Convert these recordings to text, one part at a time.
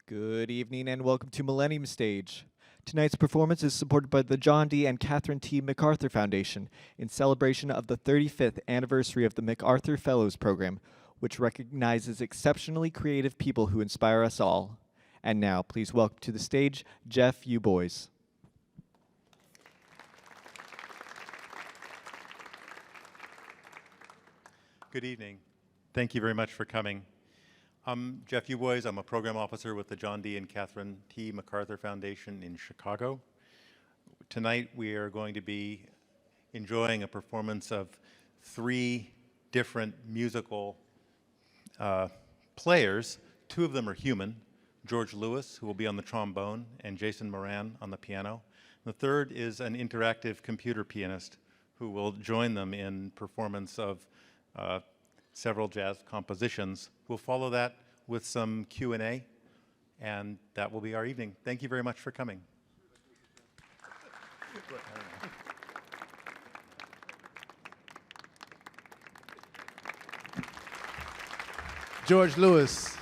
Good evening and welcome to Millennium Stage. Tonight's performance is supported by the John D. and Catherine T. MacArthur Foundation in celebration of the 35th anniversary of the MacArthur Fellows program, which recognizes exceptionally creative people who inspire us all. And now, please welcome to the stage, Jeff You Boys. Good evening. Thank you very much for coming. I'm Jeff Uboys. I'm a program officer with the John D. and Catherine T. MacArthur Foundation in Chicago. Tonight we are going to be enjoying a performance of three different musical players. Two of them are human, George Lewis, who will be on the trombone, and Jason Moran on the piano. The third is an interactive computer pianist who will join them in performance of several jazz compositions. We'll follow that with some Q&A, and that will be our evening. Thank you very much for coming. George Lewis.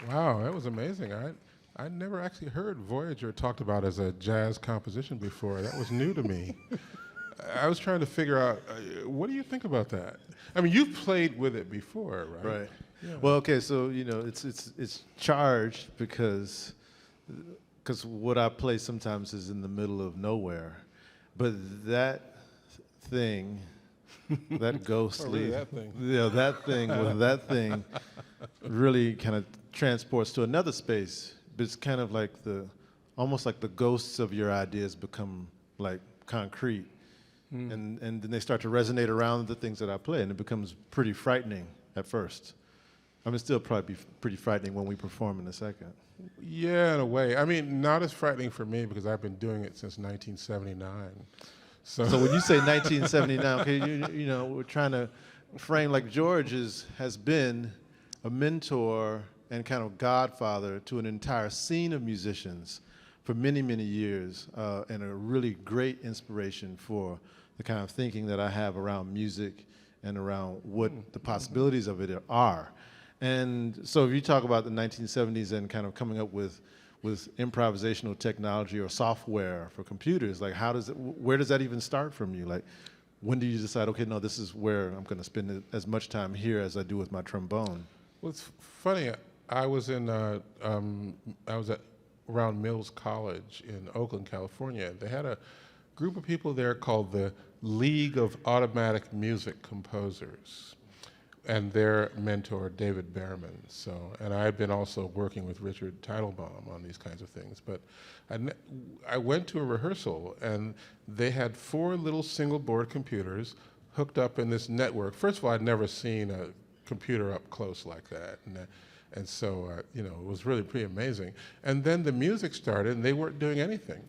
Wow, that was amazing. I never actually heard Voyager talked about as a jazz composition before. That was new to me. I was trying to figure out, what do you think about that? I mean, you've played with it before, right? Right. Yeah. Well, okay, so it's charged because what I play sometimes is in the middle of nowhere, but that thing, that ghostly, that thing. that thing really kind of transports to another space. But it's kind of like almost like the ghosts of your ideas become like concrete. And then they start to resonate around the things that I play, and it becomes pretty frightening at first. I mean, still probably be pretty frightening when we perform in a second. Yeah, in a way. I mean, not as frightening for me because I've been doing it since 1979. So when you say 1979, okay, you know, we're trying to frame like George has been a mentor and kind of godfather to an entire scene of musicians for many, many years, and a really great inspiration for the kind of thinking that I have around music and around what the possibilities of it are. And so if you talk about the 1970s and kind of coming up with improvisational technology or software for computers, like where does that even start from you? Like, when do you decide, okay, no, this is where I'm gonna spend as much time here as I do with my trombone? Well, it's funny. I was at around Mills College in Oakland, California. They had a group of people there called the League of Automatic Music Composers, and their mentor, David Behrman. And I had been also working with Richard Teitelbaum on these kinds of things. But I went to a rehearsal, and they had 4 little single board computers hooked up in this network. First of all, I'd never seen a computer up close like that. And so, it was really pretty amazing. And then the music started, and they weren't doing anything.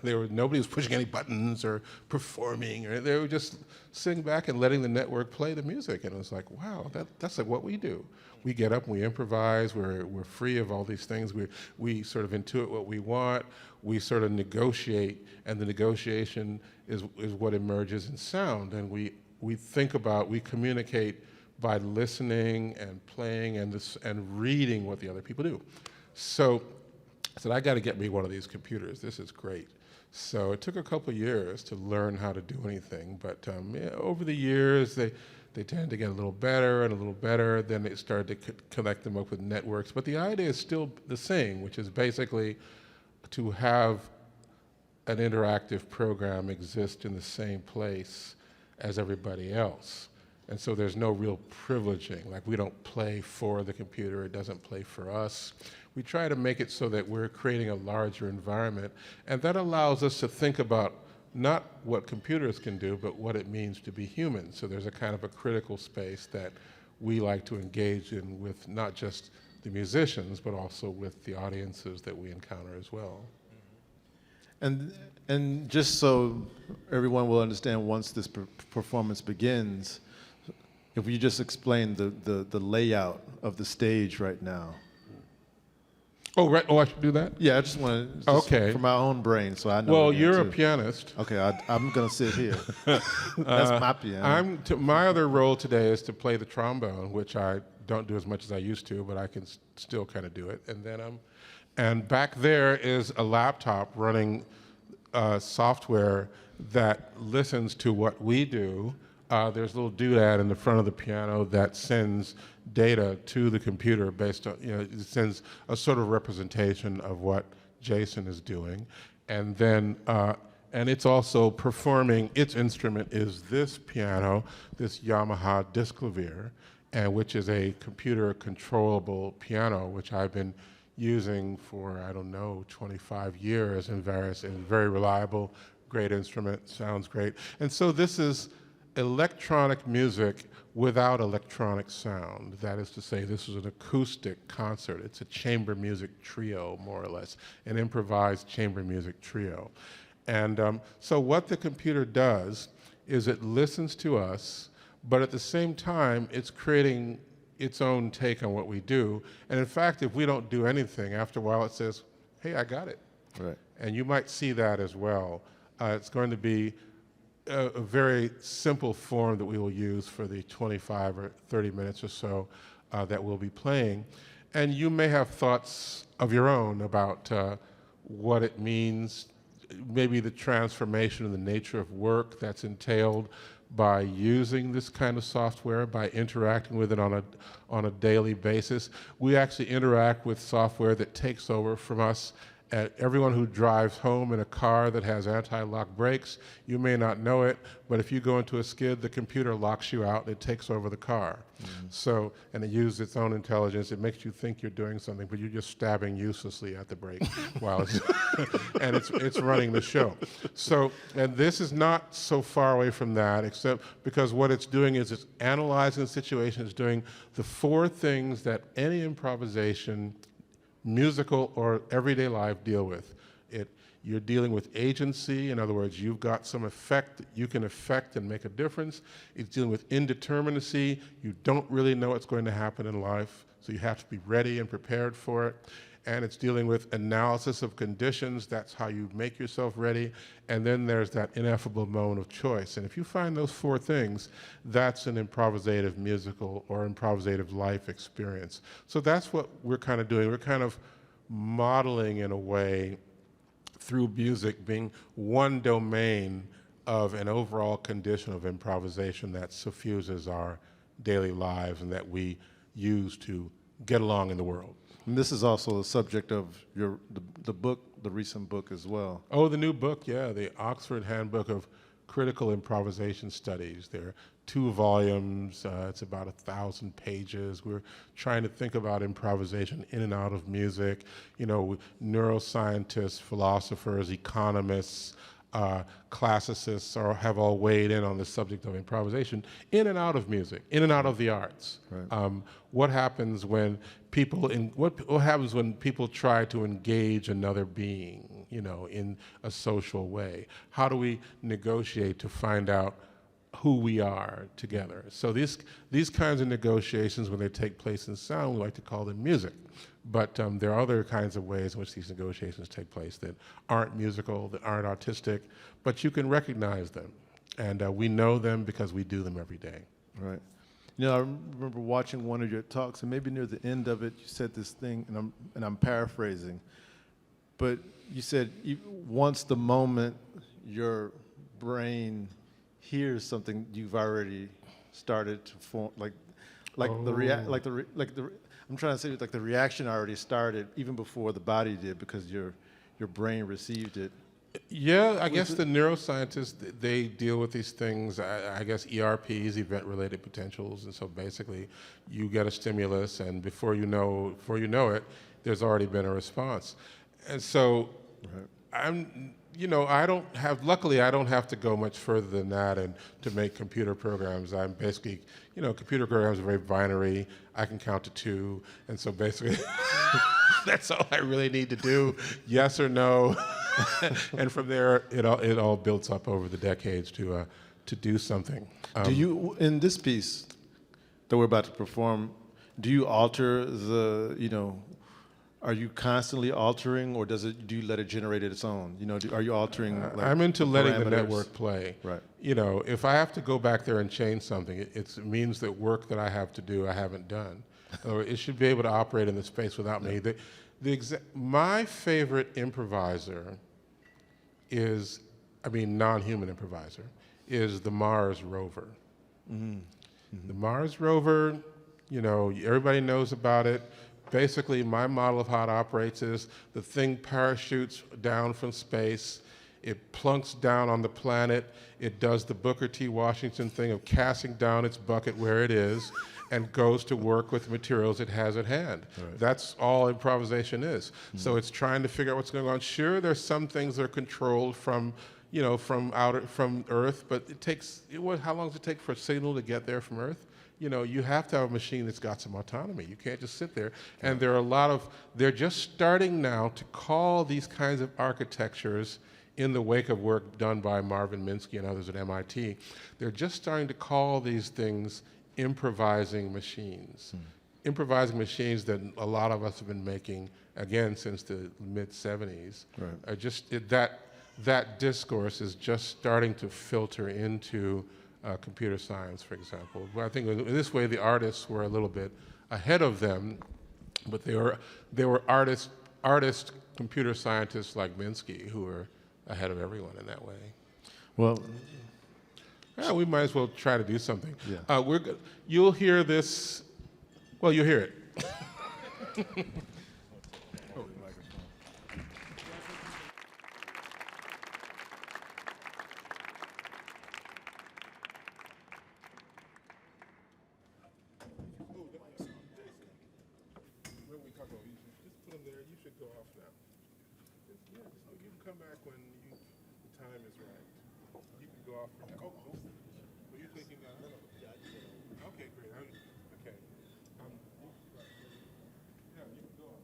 Nobody was pushing any buttons or performing, or they were just sitting back and letting the network play the music. And it was like, wow, that's like what we do. We get up and we improvise. We're free of all these things. We sort of intuit what we want. We sort of negotiate, and the negotiation is what emerges in sound. And we communicate by listening and playing and reading what the other people do. So I said, I got to get me one of these computers. This is great. So it took a couple of years to learn how to do anything, but over the years, they tend to get a little better and a little better. Then they started to connect them up with networks. But the idea is still the same, which is basically to have an interactive program exist in the same place as everybody else. And so there's no real privileging. Like, we don't play for the computer, it doesn't play for us. We try to make it so that we're creating a larger environment, and that allows us to think about not what computers can do, but what it means to be human. So there's a kind of a critical space that we like to engage in with not just the musicians, but also with the audiences that we encounter as well. And just so everyone will understand, once this performance begins, if you just explain the layout of the stage right now. Oh, right. Oh, I should do that? Yeah, I just want to, Okay. for my own brain, so I know. Well, again, you're a too. pianist. Okay, I'm going to sit here. That's my piano. My other role today is to play the trombone, which I don't do as much as I used to, but I can still kind of do it. And then and back there is a laptop running software that listens to what we do. There's a little doodad in the front of the piano that sends data to the computer based on, it sends a sort of representation of what Jason is doing. And then, and it's also performing, its instrument is this piano, this Yamaha Disclavier, and which is a computer controllable piano, which I've been using for, 25 years and very reliable, great instrument, sounds great. And so this is electronic music without electronic sound. That is to say, this is an acoustic concert. It's a chamber music trio, more or less, an improvised chamber music trio. And so what the computer does is it listens to us, but at the same time, it's creating its own take on what we do. And in fact, if we don't do anything, after a while it says, hey, I got it. Right. And you might see that as well. It's going to be a very simple form that we will use for the 25 or 30 minutes or so that we'll be playing. And you may have thoughts of your own about what it means, maybe the transformation in the nature of work that's entailed by using this kind of software, by interacting with it on a daily basis. We actually interact with software that takes over from us. Everyone who drives home in a car that has anti-lock brakes, you may not know it, but if you go into a skid, the computer locks you out and it takes over the car. Mm-hmm. So, and it uses its own intelligence. It makes you think you're doing something, but you're just stabbing uselessly at the brake while it's, and it's running the show. So, and this is not so far away from that, except because what it's doing is it's analyzing the situation, it's doing the four things that any improvisation, musical or everyday life, deal with. You're dealing with agency. In other words, you've got some effect that you can affect and make a difference. It's dealing with indeterminacy. You don't really know what's going to happen in life, so you have to be ready and prepared for it. And it's dealing with analysis of conditions. That's how you make yourself ready. And then there's that ineffable moment of choice. And if you find those four things, that's an improvisative musical or improvisative life experience. So that's what we're kind of doing. We're kind of modeling, in a way, through music being one domain of an overall condition of improvisation that suffuses our daily lives and that we use to get along in the world. And this is also the subject of the book, the recent book as well. Oh, the new book, yeah, the Oxford Handbook of Critical Improvisation Studies. There are 2 volumes. It's about 1,000 pages. We're trying to think about improvisation in and out of music. You know, neuroscientists, philosophers, economists, classicists have all weighed in on the subject of improvisation in and out of music, in and out of the arts. Right. What happens when what happens when people try to engage another being, in a social way? How do we negotiate to find out who we are together? So these kinds of negotiations, when they take place in sound, we like to call them music. But there are other kinds of ways in which these negotiations take place that aren't musical, that aren't artistic, but you can recognize them. And we know them because we do them every day. Right. I remember watching one of your talks, and maybe near the end of it, you said this thing, and I'm paraphrasing, but you said once the moment your brain hears something, you've already started to form, I'm trying to say, like, the reaction already started even before the body did, because your brain received it. Yeah, I guess the neuroscientists, they deal with these things, I guess ERPs, event-related potentials, and so basically you get a stimulus, and before you know it, there's already been a response. And so right. Luckily I don't have to go much further than that and to make computer programs. I'm basically, computer programs are very binary. I can count to 2, and so basically that's all I really need to do, yes or no. And from there, it all builds up over the decades to do something. Do you, in this piece that we're about to perform, do you alter the, are you constantly altering, or do you let it generate its own? You know, are you altering? Like, I'm into letting the parameters? network play. Right. You know, if I have to go back there and change something, it means that work that I have to do I haven't done, or it should be able to operate in the space without me. My favorite improviser is, I mean, non-human improviser, is the Mars rover. The Mars rover, you know, everybody knows about it. Basically, my model of how it operates is the thing parachutes down from space, it plunks down on the planet, it does the Booker T. Washington thing of casting down its bucket where it is, and goes to work with the materials it has at hand. Right. That's all improvisation is. So it's trying to figure out what's going on. Sure, there's some things that are controlled from, you know, from Earth, but it takes, how long does it take for a signal to get there from Earth? You know, you have to have a machine that's got some autonomy. You can't just sit there. And there are they're just starting now to call these kinds of architectures, in the wake of work done by Marvin Minsky and others at MIT, they're just starting to call these things improvising machines. Improvising machines that a lot of us have been making, again, since the mid-'70s. Right. Are just, that discourse is just starting to filter into computer science, for example. But I think in this way, the artists were a little bit ahead of them, but they were artist computer scientists like Minsky who were ahead of everyone in that way. Well, yeah, we might as well try to do something. Yeah. You'll hear this. Well, you'll hear it. Come back when the time is right. You can go off for now. Oh, were you thinking that? Okay, great. Okay. Yeah, you can go off.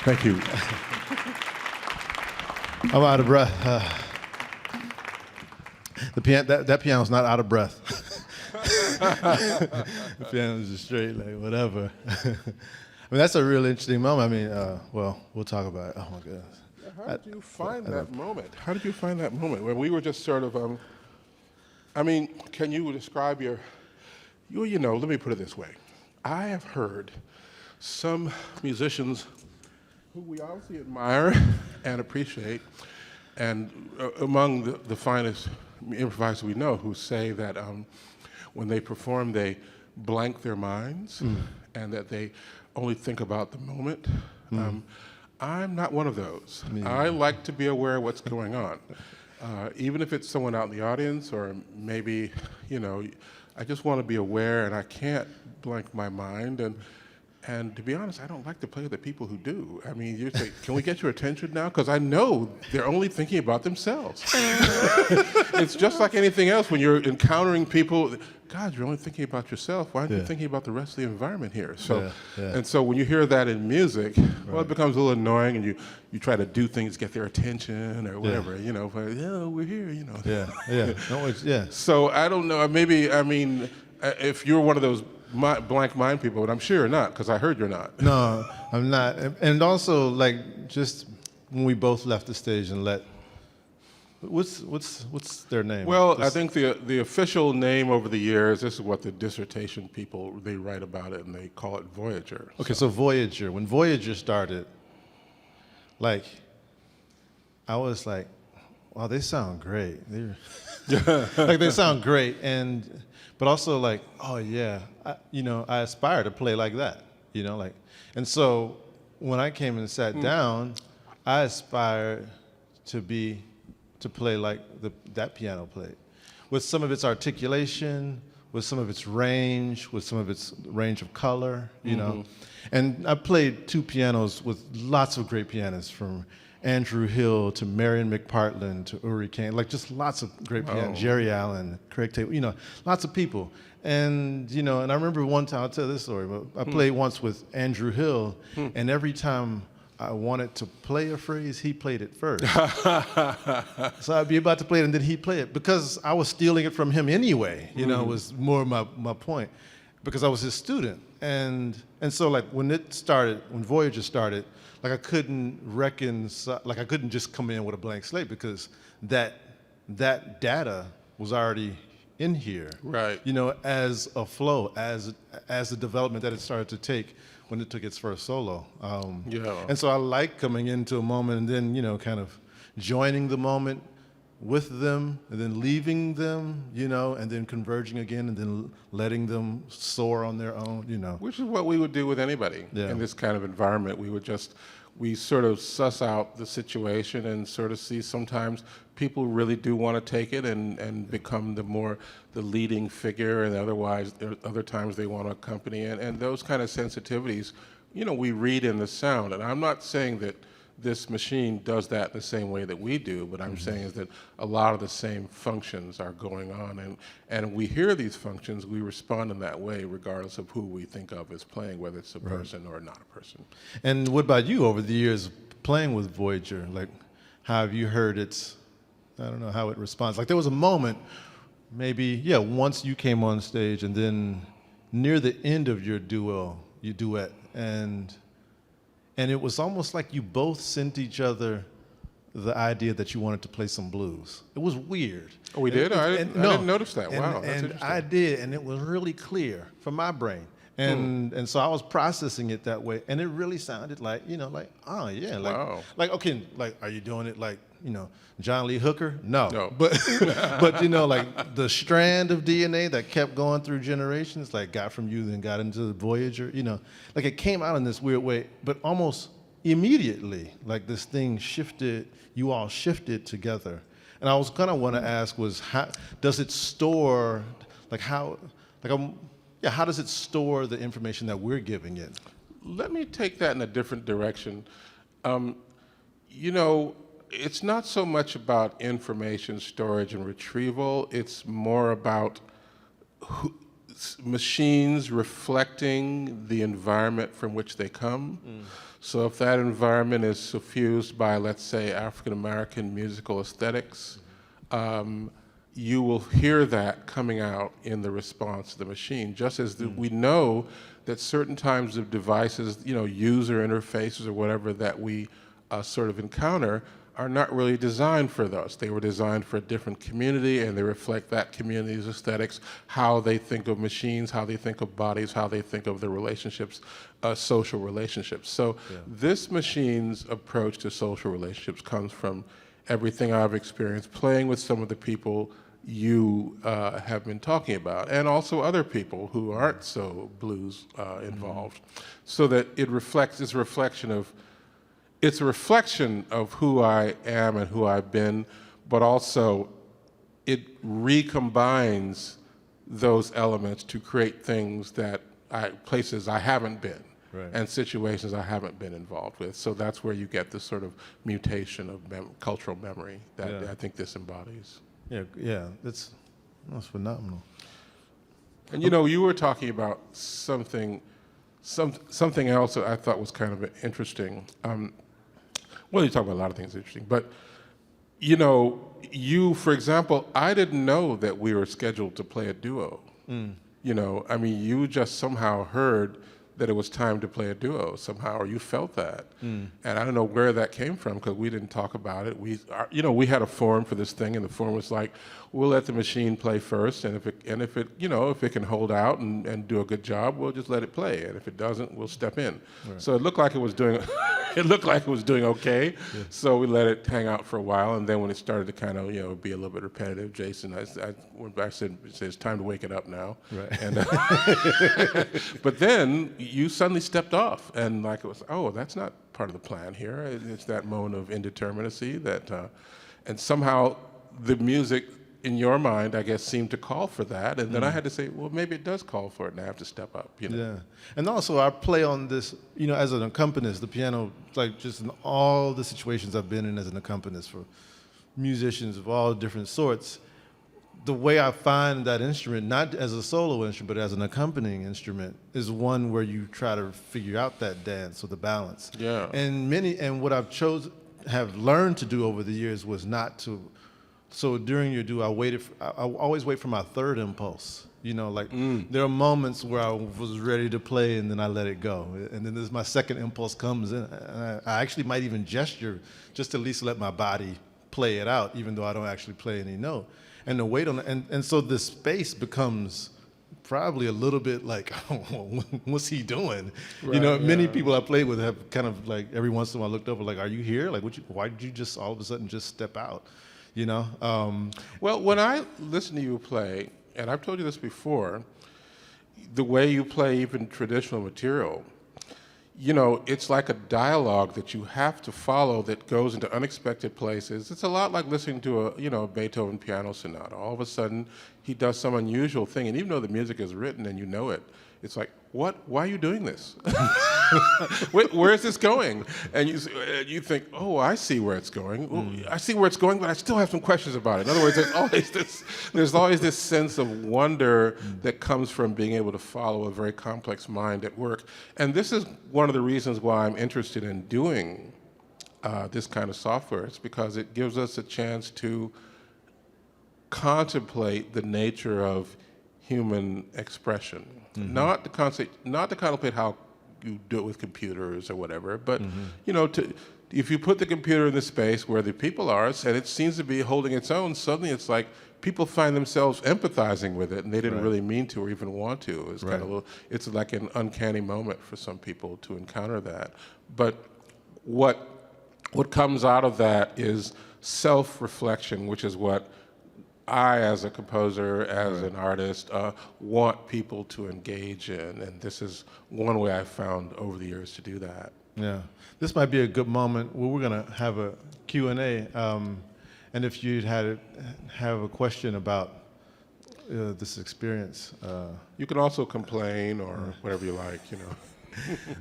Thank you. I'm out of breath. That piano's not out of breath. The piano's just straight, like whatever. I mean, that's a real interesting moment. I mean, well, we'll talk about it. Oh my goodness. How did you find that moment? How did you find that moment where we were just sort of, I mean, can you describe let me put it this way. I have heard some musicians who we obviously admire and appreciate, and among the finest improvisers we know, who say that when they perform, they blank their minds and that they only think about the moment. I'm not one of those. I like to be aware of what's going on. Even if it's someone out in the audience, or maybe, I just want to be aware, and I can't blank my mind. And to be honest, I don't like to play with the people who do. I mean, you say, can we get your attention now? Because I know they're only thinking about themselves. It's just like anything else. When you're encountering people, God, you're only thinking about yourself. Why aren't you thinking about the rest of the environment here? So, and so when you hear that in music, well, it becomes a little annoying, and you try to do things to get their attention or whatever, but, we're here, Yeah. So I don't know, if you're one of those blank mind people, but I'm sure you're not, because I heard you're not. No, I'm not. And also, like, just when we both left the stage and what's their name? Well, I think the official name over the years, this is what the dissertation people, they write about it, and they call it Voyager. Okay, so Voyager. When Voyager started, like, I was like, wow, they sound great. They sound great, but also like, oh yeah, I aspire to play like that, and so when I came and sat down, I aspired to play like that piano played, with some of its articulation, with some of its range, with some of its range of color, And I played two pianos with lots of great pianists, from Andrew Hill to Marion McPartland to Uri Kane, like just lots of great pianists, Jerry Allen, Craig Taylor, lots of people. And, and I remember one time, I'll tell this story, but I played once with Andrew Hill, and every time I wanted to play a phrase, he played it first. So I'd be about to play it, and then he'd play it, because I was stealing it from him anyway, was more my point, because I was his student. And so like when Voyager started, like I couldn't reconcile, like I couldn't just come in with a blank slate, because that data was already in here, right? As a flow, as the development that it started to take when it took its first solo. And so I like coming into a moment and then kind of joining the moment with them, and then leaving them, and then converging again, and then letting them soar on their own, Which is what we would do with anybody in this kind of environment. We sort of suss out the situation and sort of see sometimes people really do want to take it and become the leading figure, and other times they want to accompany it. And those kind of sensitivities, we read in the sound. And I'm not saying that this machine does that the same way that we do, but I'm saying is that a lot of the same functions are going on, and we hear these functions, we respond in that way regardless of who we think of as playing, whether it's a person or not a person. And what about you over the years playing with Voyager? Like, how have you heard I don't know how it responds. Like there was a moment, maybe, once you came on stage, and then near the end of your duet, and it was almost like you both sent each other the idea that you wanted to play some blues. It was weird. Oh, we did? I didn't notice that. Wow, that's and interesting. I did, and it was really clear from my brain. And so I was processing it that way, and it really sounded like, oh yeah, wow. Like okay, like are you doing it like, John Lee Hooker? No. But like the strand of DNA that kept going through generations, like got from you, then got into the Voyager, like it came out in this weird way, but almost immediately, like this thing shifted, you all shifted together. And I was gonna want to ask was, how does it store, how does it store the information that we're giving it? Let me take that in a different direction. It's not so much about information storage and retrieval. It's more about machines reflecting the environment from which they come. So if that environment is suffused by, let's say, African American musical aesthetics, you will hear that coming out in the response to the machine, just as we know that certain types of devices, user interfaces or whatever that we sort of encounter are not really designed for those. They were designed for a different community, and they reflect that community's aesthetics, how they think of machines, how they think of bodies, how they think of their relationships, social relationships. So this machine's approach to social relationships comes from everything I've experienced playing with some of the people you have been talking about, and also other people who aren't so blues involved, so that it reflects, it's a reflection of who I am and who I've been, but also it recombines those elements to create things that places I haven't been, and situations I haven't been involved with. So that's where you get this sort of mutation of cultural memory that I think this embodies. Yeah, that's phenomenal. And you were talking about something else that I thought was kind of interesting. Well, you talk about a lot of things interesting, but for example, I didn't know that we were scheduled to play a duo. You just somehow heard that it was time to play a duo somehow, or you felt that. And I don't know where that came from, because we didn't talk about it. We had a form for this thing, and the form was like, we'll let the machine play first, and if it can hold out and do a good job, we'll just let it play, and if it doesn't, we'll step in. So it looked like it was doing okay. So we let it hang out for a while, and then when it started to kind of be a little bit repetitive, Jason, I said it's time to wake it up now. And but then you suddenly stepped off, and it was, that's not part of the plan here. It's that moment of indeterminacy that, and somehow the music in your mind, I guess, seemed to call for that, and then I had to say, well, maybe it does call for it, and I have to step up. Yeah, and also I play on this, as an accompanist, the piano, just in all the situations I've been in as an accompanist for musicians of all different sorts. The way I find that instrument, not as a solo instrument, but as an accompanying instrument, is one where you try to figure out that dance or the balance. Yeah. And what have learned to do over the years was not to. So during your duo, I always wait for my third impulse. There are moments where I was ready to play and then I let it go. And then my second impulse comes in. And I actually might even gesture just to at least let my body play it out, even though I don't actually play any note. And the weight on it, and so the space becomes probably a little bit like, what's he doing? Many people I played with have kind of every once in a while looked over are you here? Why did you just all of a sudden just step out? Well, when I listen to you play, and I've told you this before, the way you play even traditional material, it's like a dialogue that you have to follow that goes into unexpected places. It's a lot like listening to a Beethoven piano sonata. All of a sudden, he does some unusual thing, and even though the music is written and you know it, it's like, what? Why are you doing this? Where is this going? And you think, oh, I see where it's going. Ooh, I see where it's going, but I still have some questions about it. In other words, there's always this sense of wonder that comes from being able to follow a very complex mind at work. And this is one of the reasons why I'm interested in doing this kind of software. It's because it gives us a chance to contemplate the nature of human expression. Not to contemplate how you do it with computers or whatever, but if you put the computer in the space where the people are, and it seems to be holding its own, suddenly it's like people find themselves empathizing with it, and they didn't really mean to or even want to. It's kind of it's like an uncanny moment for some people to encounter that. But what comes out of that is self-reflection, which is what I, as a composer, as an artist, want people to engage in, and this is one way I've found over the years to do that. Yeah, this might be a good moment where we're going to have a Q&A, and if you'd have a question about this experience. You can also complain or whatever you like,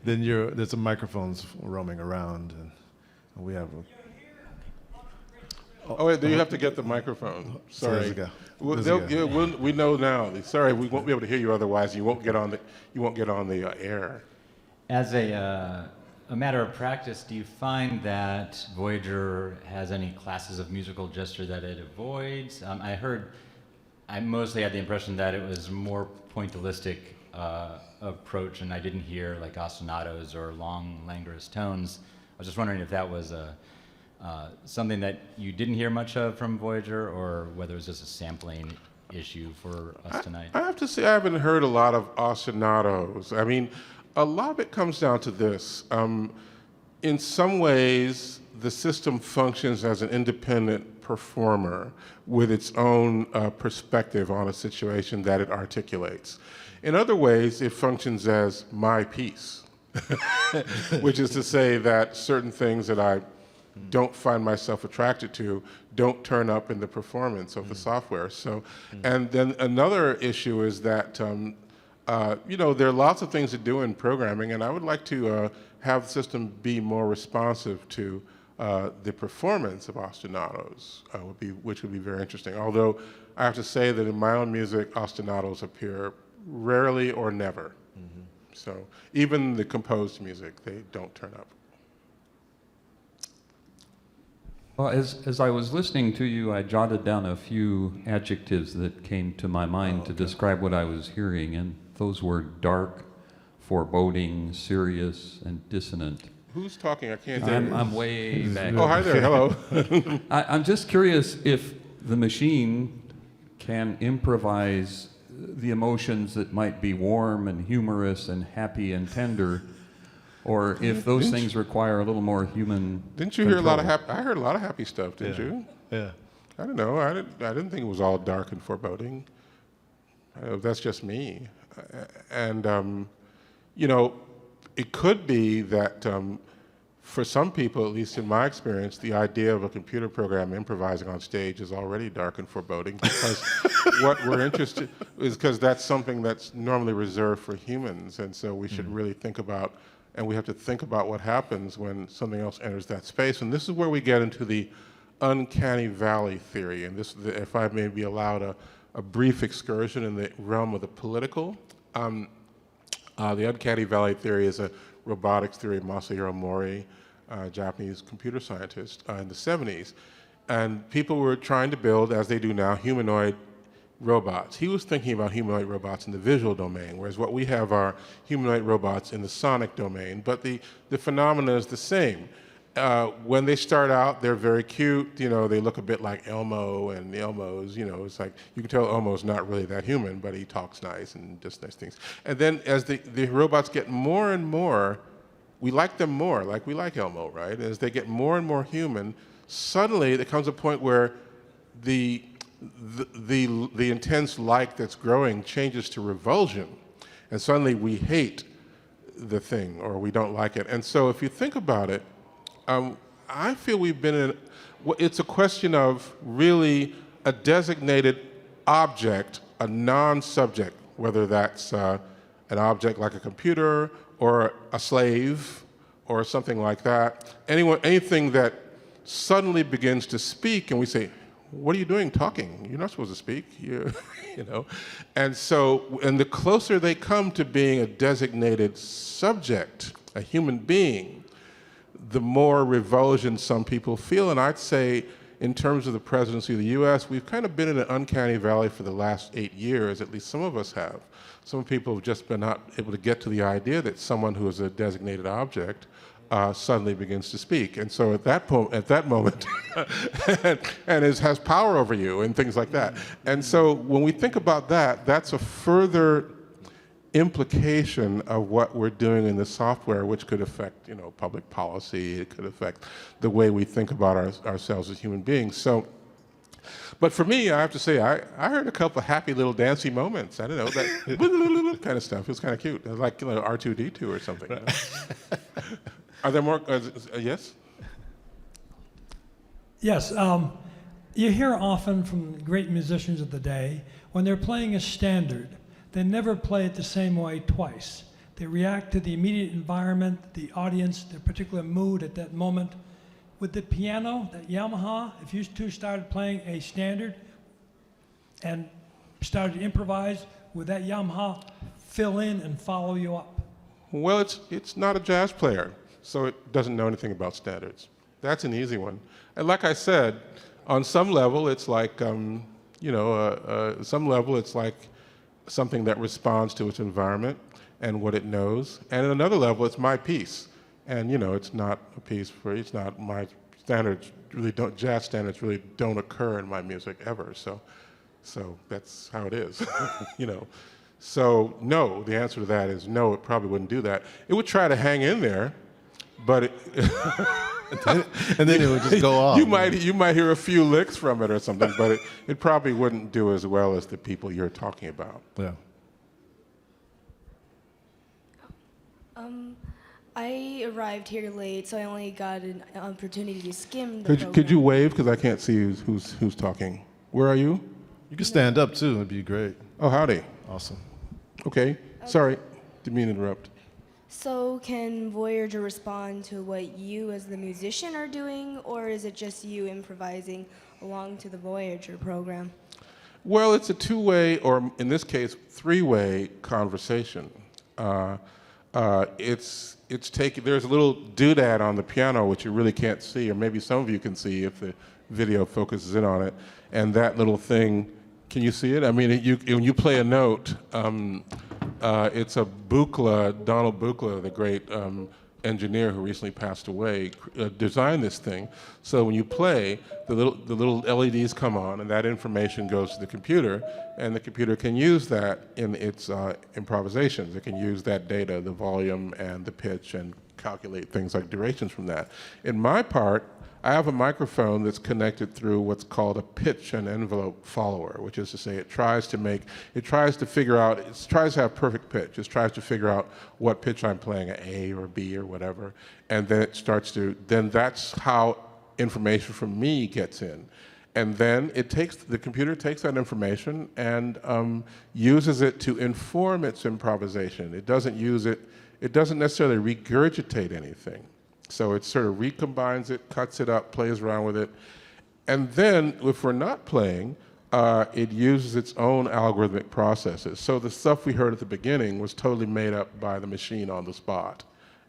Then there's some microphones roaming around, and we have Oh, wait, you have to get the microphone. Sorry. There's a guy. Well, There's a guy. yeah, we know now. Sorry, we won't be able to hear you otherwise. You won't get on the air. As a matter of practice, do you find that Voyager has any classes of musical gesture that it avoids? I mostly had the impression that it was more pointillistic approach, and I didn't hear like ostinatos or long languorous tones. I was just wondering if that was something that you didn't hear much of from Voyager, or whether it was just a sampling issue for us tonight. I have to say I haven't heard a lot of ostinatos. I mean, a lot of it comes down to this. In some ways, the system functions as an independent performer with its own perspective on a situation that it articulates. In other ways, it functions as my piece, which is to say that certain things that I don't find myself attracted to don't turn up in the performance of the software. So, and then another issue is that there are lots of things to do in programming, and I would like to have the system be more responsive to the performance of ostinatos, which would be very interesting. Although I have to say that in my own music, ostinatos appear rarely or never. So even the composed music, they don't turn up. Well, as I was listening to you, I jotted down a few adjectives that came to my mind to describe what I was hearing, and those were dark, foreboding, serious, and dissonant. Who's talking? I can't hear. I'm way back. Oh, hi there. Hello. I'm just curious if the machine can improvise the emotions that might be warm and humorous and happy and tender, or if those things require a little more human Didn't you hear a lot of control. happy? I heard a lot of happy stuff, didn't you? Yeah. I don't know. I didn't think it was all dark and foreboding. That's just me. And it could be that for some people, at least in my experience, the idea of a computer program improvising on stage is already dark and foreboding, because what we're interested is because that's something that's normally reserved for humans, and so we should really think about, and we have to think about what happens when something else enters that space. And this is where we get into the uncanny valley theory, and this, if I may be allowed a brief excursion in the realm of the political. The uncanny valley theory is a robotics theory of Masahiro Mori, a Japanese computer scientist in the 70s. And people were trying to build, as they do now, humanoid robots. He was thinking about humanoid robots in the visual domain, whereas what we have are humanoid robots in the sonic domain. But the phenomena is the same. When they start out, they're very cute. They look a bit like Elmo, and Elmo's, it's like, you can tell Elmo's not really that human, but he talks nice and does nice things. And then as the robots get more and more, we like them more, like we like Elmo, right? As they get more and more human, suddenly there comes a point where the intense like that's growing changes to revulsion, and suddenly we hate the thing, or we don't like it. And so if you think about it, I feel we've been in, it's a question of really a designated object, a non-subject, whether that's an object like a computer or a slave or something like that. Anything that suddenly begins to speak, and we say, what are you doing talking? You're not supposed to speak, And so, and the closer they come to being a designated subject, a human being, the more revulsion some people feel. And I'd say, in terms of the presidency of the US, we've kind of been in an uncanny valley for the last 8 years, at least some of us have. Some people have just been not able to get to the idea that someone who is a designated object suddenly begins to speak. And so at that moment, and has power over you and things like that. And so when we think about that, that's a further implication of what we're doing in the software, which could affect, public policy. It could affect the way we think about ourselves as human beings. So, but for me, I have to say, I heard a couple of happy little dancey moments. I don't know, that kind of stuff. It was kind of cute. It was like R2-D2 or something. Are there more? Yes? Yes. You hear often from great musicians of the day, when they're playing a standard, they never play it the same way twice. They react to the immediate environment, the audience, their particular mood at that moment with the piano, that Yamaha, if you two started playing a standard and started to improvise, would that Yamaha fill in and follow you up? Well, it's not a jazz player, so it doesn't know anything about standards. That's an easy one. And like I said, on some level, it's like, some level, it's like something that responds to its environment and what it knows. And at another level, it's my piece. And, it's not a piece it's not my standards jazz standards really don't occur in my music ever. So that's how it is, So no, the answer to that is no, it probably wouldn't do that. It would try to hang in there, but and then it would just go off. You might hear a few licks from it or something, but it probably wouldn't do as well as the people you're talking about. Yeah. I arrived here late, so I only got an opportunity to skim the Could you wave, because I can't see who's talking. Where are you? You can stand up too. It'd be great. Oh, howdy. Awesome. Okay. Sorry, didn't mean to interrupt. So can Voyager respond to what you as the musician are doing, or is it just you improvising along to the Voyager program? Well, it's a two-way, or in this case, three-way conversation. There's a little doodad on the piano, which you really can't see, or maybe some of you can see if the video focuses in on it. And that little thing, can you see it? I mean, when you play a note, it's a Buchla, Donald Buchla, the great engineer who recently passed away, designed this thing. So when you play, the little LEDs come on, and that information goes to the computer, and the computer can use that in its improvisations. It can use that data, the volume and the pitch, and calculate things like durations from that. In my part, I have a microphone that's connected through what's called a pitch and envelope follower, which is to say it tries to have perfect pitch. It tries to figure out what pitch I'm playing, an A or B or whatever, and then then that's how information from me gets in. And then the computer takes that information and uses it to inform its improvisation. It doesn't necessarily regurgitate anything. So it sort of recombines it, cuts it up, plays around with it. And then, if we're not playing, it uses its own algorithmic processes. So the stuff we heard at the beginning was totally made up by the machine on the spot.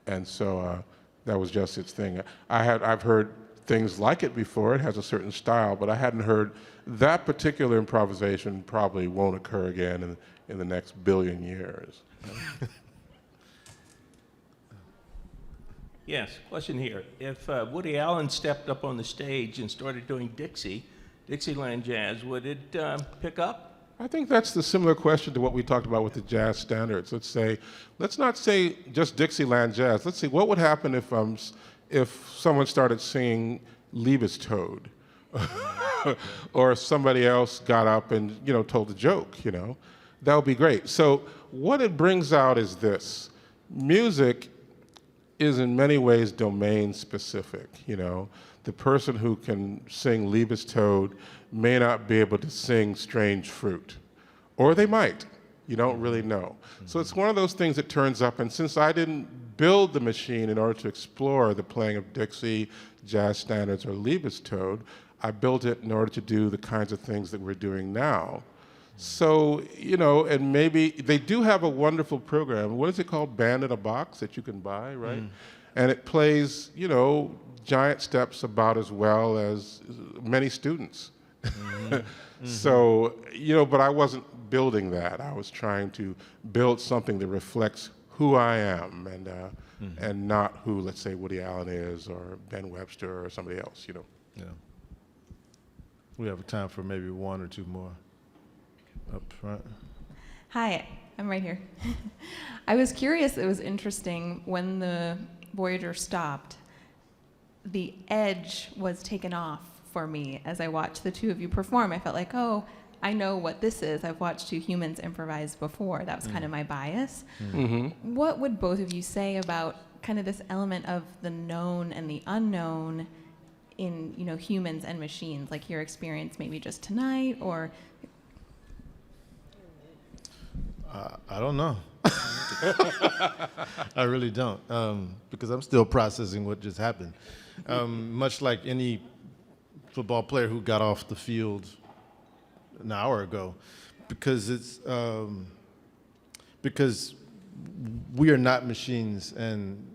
And so that was just its thing. I've heard things like it before. It has a certain style, but I hadn't heard that particular improvisation probably won't occur again in the next billion years. Yes, question here. If Woody Allen stepped up on the stage and started doing Dixieland jazz, would it pick up? I think that's the similar question to what we talked about with the jazz standards. Let's not say just Dixieland jazz. Let's see, what would happen if someone started singing Liebestod? Or if somebody else got up and, told a joke, That would be great. So what it brings out is this. Music is in many ways domain specific. The person who can sing Liebestod may not be able to sing Strange Fruit, or they might. You don't really know. So it's one of those things that turns up, and since I didn't build the machine in order to explore the playing of Dixie, jazz standards, or Liebestod, I built it in order to do the kinds of things that we're doing now. So, and maybe they do have a wonderful program. What is it called? Band in a Box that you can buy, right? And it plays, giant steps about as well as many students. So, but I wasn't building that. I was trying to build something that reflects who I am and not who, let's say, Woody Allen is or Ben Webster or somebody else, Yeah. We have time for maybe one or two more. Up front. Hi, I'm right here. I was curious, it was interesting, when the Voyager stopped, the edge was taken off for me as I watched the two of you perform. I felt like, oh, I know what this is. I've watched two humans improvise before. That was kind of my bias. What would both of you say about kind of this element of the known and the unknown in, humans and machines, like your experience maybe just tonight, or... I don't know. I really don't, because I'm still processing what just happened. Much like any football player who got off the field an hour ago, because we are not machines, and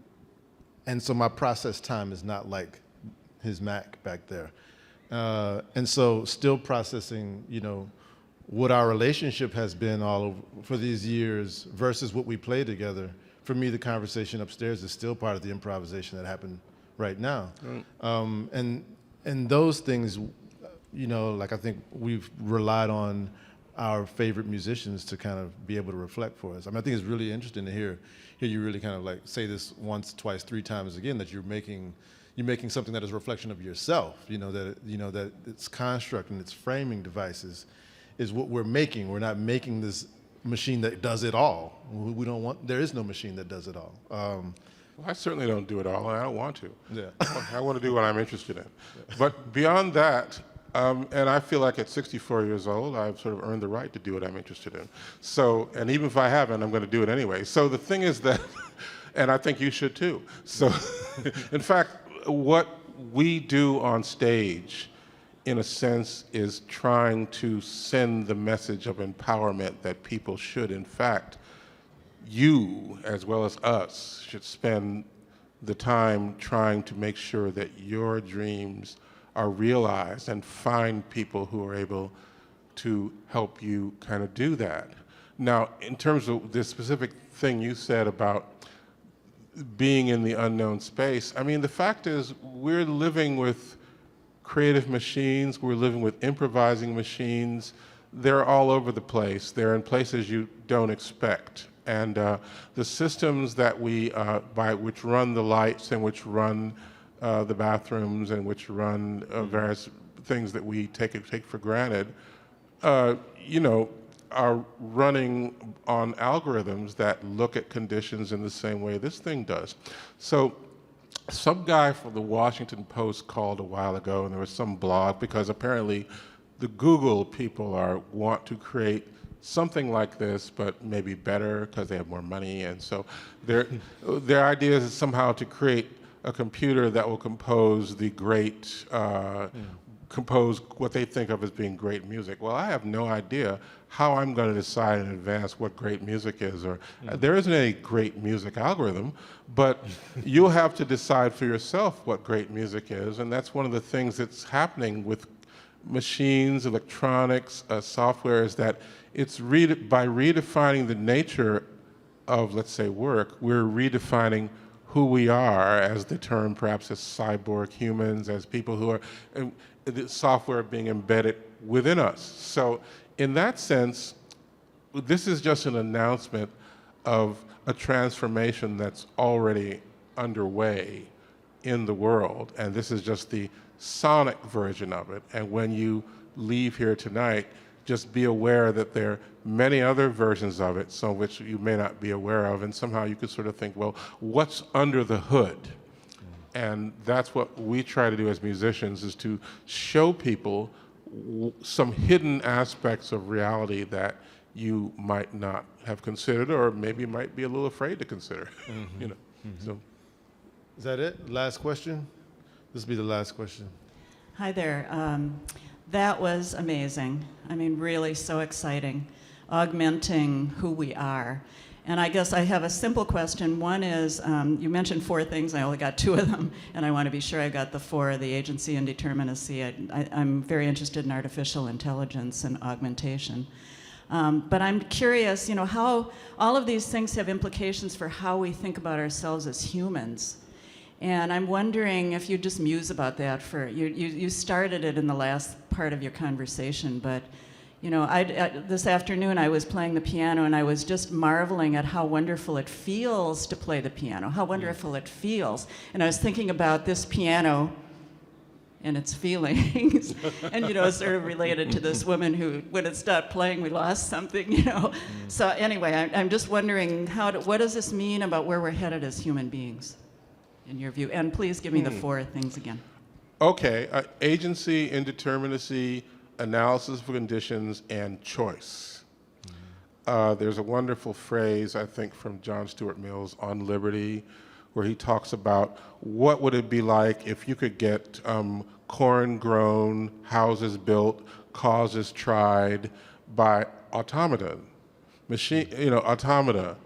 so my process time is not like his Mac back there, and so still processing, what our relationship has been all over for these years versus what we play together. For me, the conversation upstairs is still part of the improvisation that happened right now. Right. And those things, like I think we've relied on our favorite musicians to kind of be able to reflect for us. I think it's really interesting to hear you really kind of like say this once, twice, three times again, that you're making something that is a reflection of yourself, that its construct and its framing devices is what we're making. We're not making this machine that does it all. There is no machine that does it all. Well, I certainly don't do it all, and I don't want to. Yeah. I want to do what I'm interested in. But beyond that, and I feel like at 64 years old, I've sort of earned the right to do what I'm interested in. So, and even if I haven't, I'm going to do it anyway. So the thing is that, and I think you should too. So, in fact, what we do on stage, in a sense, is trying to send the message of empowerment that people should, in fact, you as well as us, should spend the time trying to make sure that your dreams are realized and find people who are able to help you kind of do that. Now, in terms of this specific thing you said about being in the unknown space, the fact is we're living with creative machines, we're living with improvising machines. They're all over the place. They're in places you don't expect. And the systems that which run the lights and which run the bathrooms and which run various things that we take for granted, are running on algorithms that look at conditions in the same way this thing does. So some guy from the Washington Post called a while ago, and there was some blog, because apparently the Google people want to create something like this, but maybe better because they have more money. And so their idea is somehow to create a computer that will compose compose what they think of as being great music. Well, I have no idea how I'm going to decide in advance what great music is, or there isn't any great music algorithm, but you'll have to decide for yourself what great music is, and that's one of the things that's happening with machines, electronics, software, is that it's by redefining the nature of, let's say, work, we're redefining who we are, as the term perhaps as cyborg humans, as people who are, the software being embedded within us. So in that sense, this is just an announcement of a transformation that's already underway in the world, and this is just the sonic version of it. And when you leave here tonight, just be aware that there are many other versions of it, some of which you may not be aware of, and somehow you could sort of think, well, what's under the hood? And that's what we try to do as musicians, is to show people some hidden aspects of reality that you might not have considered, or maybe might be a little afraid to consider. So. Is that it? Last question? This will be the last question. Hi there. That was amazing. Really so exciting, augmenting who we are. And I guess I have a simple question. One is, you mentioned 4 things. I only got 2 of them, and I want to be sure I got the 4, the agency and determinacy. I'm very interested in artificial intelligence and augmentation. But I'm curious, how all of these things have implications for how we think about ourselves as humans. And I'm wondering if you just muse about that you started it in the last part of your conversation, but this afternoon I was playing the piano and I was just marveling at how wonderful it feels to play the piano, how wonderful it feels. And I was thinking about this piano and its feelings, and sort of related to this woman who, when it stopped playing, we lost something, So anyway, I'm just wondering, what does this mean about where we're headed as human beings, in your view? And please give me the 4 things again. Okay, agency, indeterminacy, analysis of conditions, and choice. there's a wonderful phrase, I think, from John Stuart Mill's on liberty, where he talks about what would it be like if you could get corn grown, houses built, causes tried by automata, automata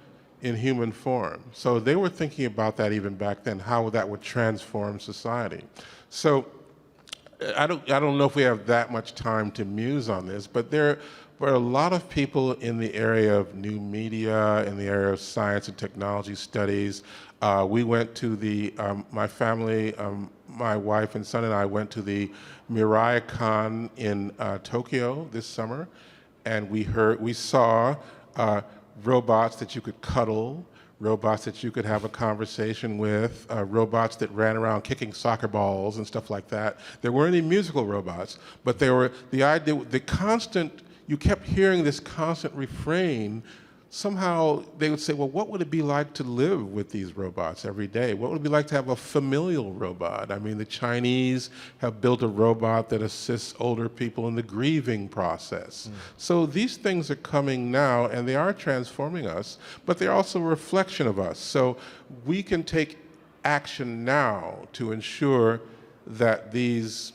in human form. So they were thinking about that even back then, how that would transform society. So I don't know if we have that much time to muse on this, but there are a lot of people in the area of new media, in the area of science and technology studies. We went to my family, my wife and son and I went to the Mirai Con in Tokyo this summer, and we saw robots that you could cuddle, robots that you could have a conversation with, robots that ran around kicking soccer balls and stuff like that. There weren't any musical robots, but there were you kept hearing this constant refrain. Somehow they would say, well, what would it be like to live with these robots every day? What would it be like to have a familial robot? I mean, the Chinese have built a robot that assists older people in the grieving process. So these things are coming now, and they are transforming us, but they're also a reflection of us. So we can take action now to ensure that these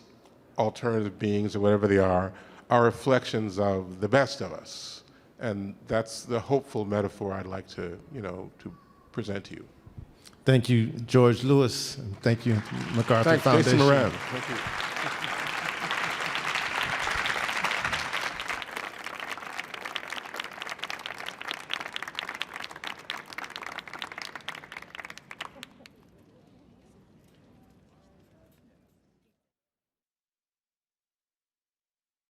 alternative beings, or whatever they are reflections of the best of us. And that's the hopeful metaphor I'd like to present to you. Thank you, George Lewis, and thank you, MacArthur Thanks, Foundation. Jason Moran. Thank you.